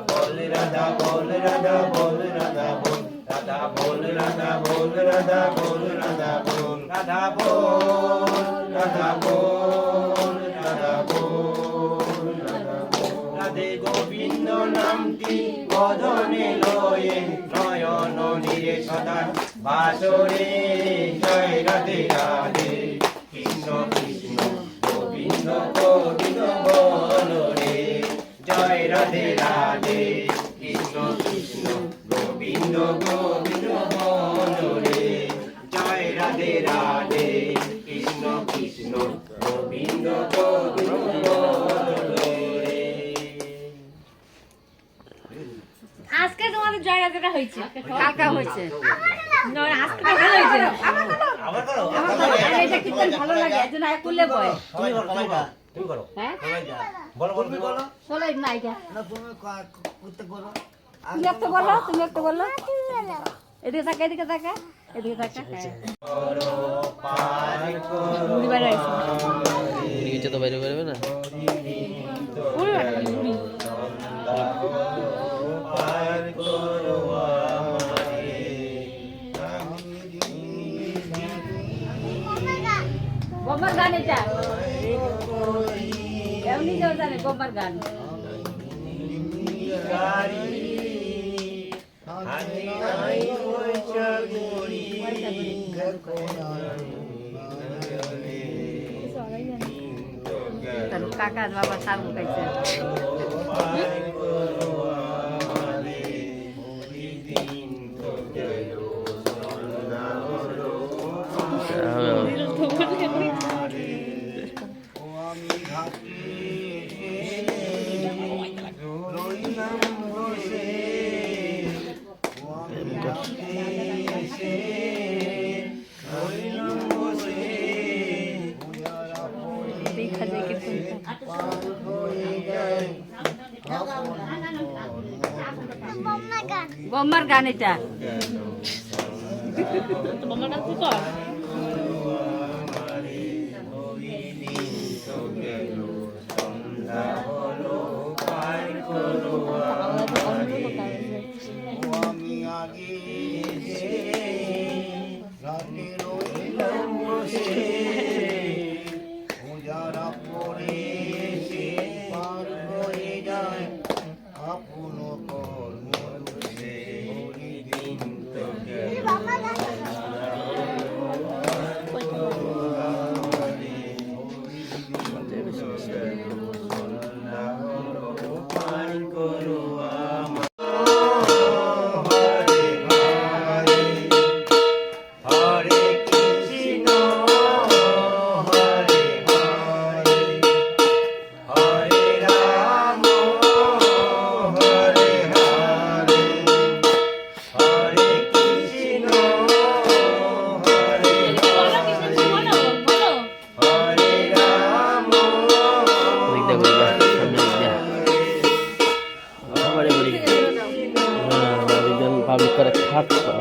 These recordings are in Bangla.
बोल राधा बोल राधा बोल राधा बोल राधा बोल राधा बोल राधा बोल राधा बोल राधा बोल राधा बोल राधा बोल রাধে গোবিন্দ নামটি বদনে লয়ে নয়ন নিরে সদা বাসরে জয় রাধে রাধে কৃষ্ণ কৃষ্ণ গোবিন্দ গোবিন্দ বলো রে জয় রাধে রাধে কৃষ্ণ কৃষ্ণ গোবিন্দ গোবিন্দ বলো রে জয় রাধে রাধে কৃষ্ণ কৃষ্ণ গোবিন্দ গোবিন্দ বলো রে। আজকে তোমাদের জয় রাধেটা হয়েছে, কালকা হয়েছে, আজকে তো ভালো হয়েছে। এটা কীর্তন ভালো লাগে, একজন আয় করলে বয়। তুমি করো, হ্যাঁ বলো বলো বলো। চলো না এটা না তুমি করতে করো। তুমি একটা বলো, তুমি একটা বলো। এদিকে থাকা, এদিকে থাকা, এদিকে থাকা। বুড়ি বাইরে আসছে, নিচে তো বাইরে বেরোবে না। বুড়ি বাইরে, বুড়ি। বোমার গান এটা, এমনি যাও জানে বোমার গান। কাকা বাবা সারু খাইছে। বোমার গান এটা, বোমার গান কি কর? পাবলিক করে খাচ্ছে।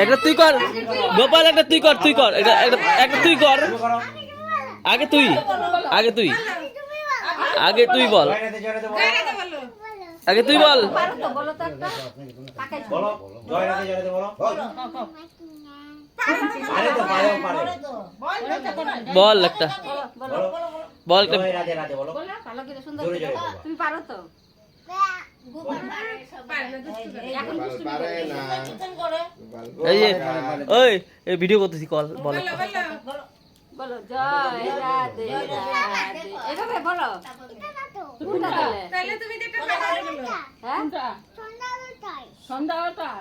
এবার তুমি করো একটা তুই কর গোপাল, একটা তুই কর, তুই কর, একটা তুই কর। তুমি করো আগে তুই বল, জয়রাতে বলো আগে তুই বল। পারো তো, বলো তো একটা। কাকে বলো জয়রাতে বলো আরে তো পারে বল একটা, বলো বল একটা। রাতে বলো বলো, ভালো করে সুন্দর জোরে করে। জোরে বলো। তুমি পারো তো। এখন দুষ্টুমি করো। এই যে ওই এই ভিডিও করতেছি, কল বল। বলো জয় রাধে রাধে, এভাবে বলো। কোনটা তাহলে? হ্যাঁ?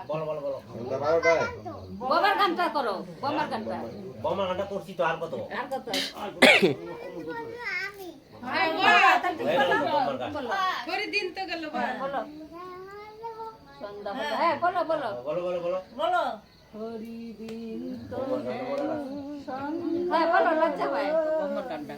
বলো বোমার গানটা করো, বোমার গানটা। বোমার গানটা করছি তো আর কত আর কত? হয়ে গেল বোমার গান বলো। বলো। সন্ধ্যাবেলা, হ্যাঁ বলো বলো। বলো হরিদিন তোরে হ্যাঁ বলো, লজ্জা পায়। বোমার গানটা।